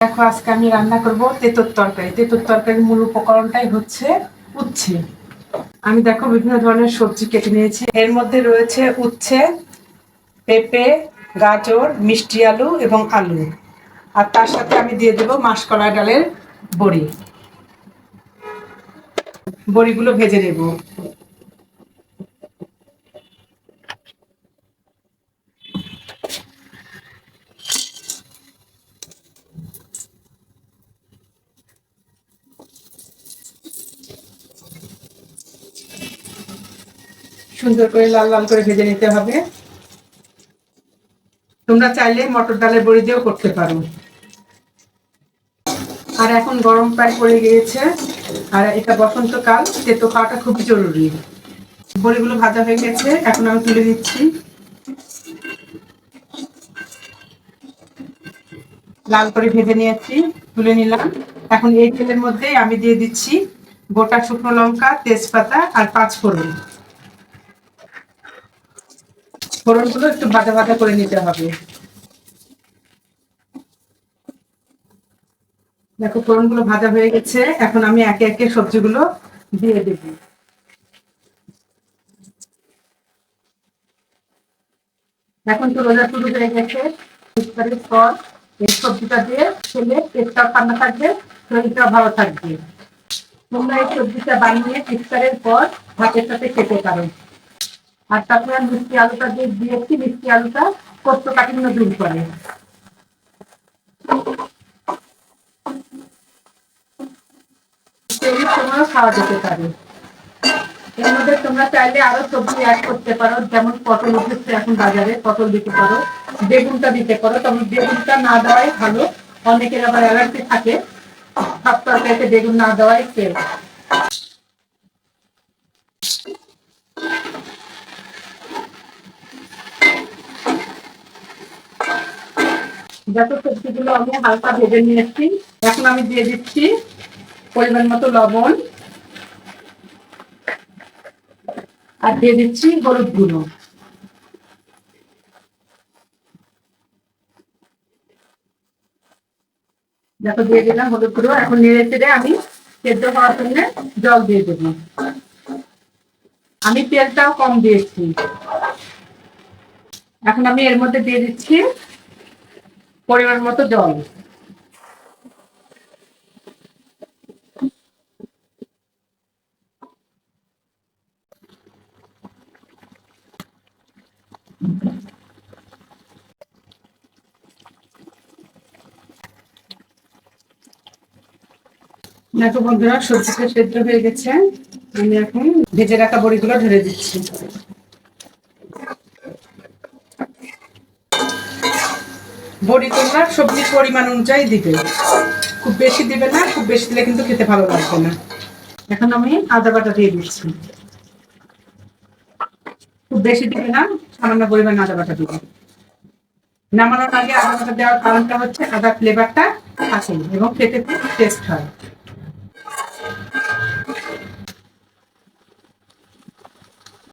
দেখো আজকে আমি রান্না করব তেঁতুর তরকারি। তেঁতুর তরকারির মূল উপকরণটাই হচ্ছে উচ্ছে। আমি দেখো বিভিন্ন ধরনের সবজি কেটে নিয়েছি। এর মধ্যে রয়েছে উচ্ছে, পেঁপে, গাজর, মিষ্টি আলু এবং আলু। আর তার সাথে আমি দিয়ে দেবো মাসকলাই ডালের বড়ি। বড়িগুলো ভেজে নেব। সুন্দর করে লাল লাল করে ভেজে নিতে হবে। তোমরা চাইলে মটর ডালের বড়ি দিয়েও করতে পারো। আর এখন গরম প্রায় পড়ে গিয়েছে, আর এটা বসন্তকাল, তেতো খাওয়াটা খুবই জরুরি। বড়িগুলো ভাজা হয়ে গেছে, এখন আমি তুলে দিচ্ছি। লাল করে ভেজে নিয়েছি, তুলে নিলাম। এখন এই তেলের মধ্যে আমি দিয়ে দিচ্ছি গোটা শুকনো লঙ্কা, তেজপাতা আর 5 ফোড়ন। ফোড়নগুলো একটু ভাজা ভাজা করে নিতে হবে। দেখো ফোড়নগুলো ভাজা হয়ে গেছে, এখন আমি একে একে সবজিগুলো দিয়ে দেব। এখন তো রোজা শুরু হয়ে গেছে, ইফতারের পর এই সবজিটা দিয়ে খেলে পেটটাও ঠান্ডা থাকবে, শরীরটাও ভালো থাকবে। তোমরা এই সবজিটা বানিয়ে ইফতারের পর ভাতের সাথে খেতে পারো। আর তারপরে মিষ্টি আলুটা দিয়ে দিয়েছি, মিষ্টি আলুটা কোষ্ঠকাঠিন্য দূর করে। সেই সময়ও খাওয়া যেতে পারে। এর মধ্যে তোমরা চাইলে আরো সবজি অ্যাড করতে পারো, যেমন পটল উঠেছে এখন বাজারে, পটল দিতে পারো, বেগুনটা দিতে পারো। তবে বেগুনটা না দেওয়াই ভালো, অনেকের আবার অ্যালার্জি থাকে, সব তরকারিতে বেগুন না দেওয়াই তেল। যত সবজিগুলো আমি হালকা ভেজে নিয়েছি, এখন আমি দিয়ে দিচ্ছি পরিমাণ মতো লবণ, আর দিয়ে দিচ্ছি হলুদ গুঁড়ো। দেখো দিয়ে দিলাম হলুদ গুঁড়ো। এখন নেড়ে চেড়ে আমি সেদ্ধ হওয়ার জন্য জল দিয়ে দেবো। আমি তেলটাও কম দিয়েছি। এখন আমি এর মধ্যে দিয়ে দিচ্ছি পরিমাণ মতো জল। দেখো বন্ধুরা, সবজিটা সেদ্ধ হয়ে গেছে। আমি এখন ভেজে রাখা বড়িগুলো ঢেলে দিচ্ছি। বড়ি তোমরা সবজির পরিমাণ অনুযায়ী দিবে, খুব বেশি দিবে না, খুব বেশি দিলে কিন্তু খেতে ভালো লাগবে না। এখন আমি আদা বাটা দিয়ে দিচ্ছি। খুব বেশি দিবে না, সামান্য পরিমাণ আদা বাটা দিবে। নামানোর আগে আদা বাটা দেওয়ার কারণটা হচ্ছে আদা ফ্লেভারটা আসে এবং খেতে খুব টেস্ট হয়।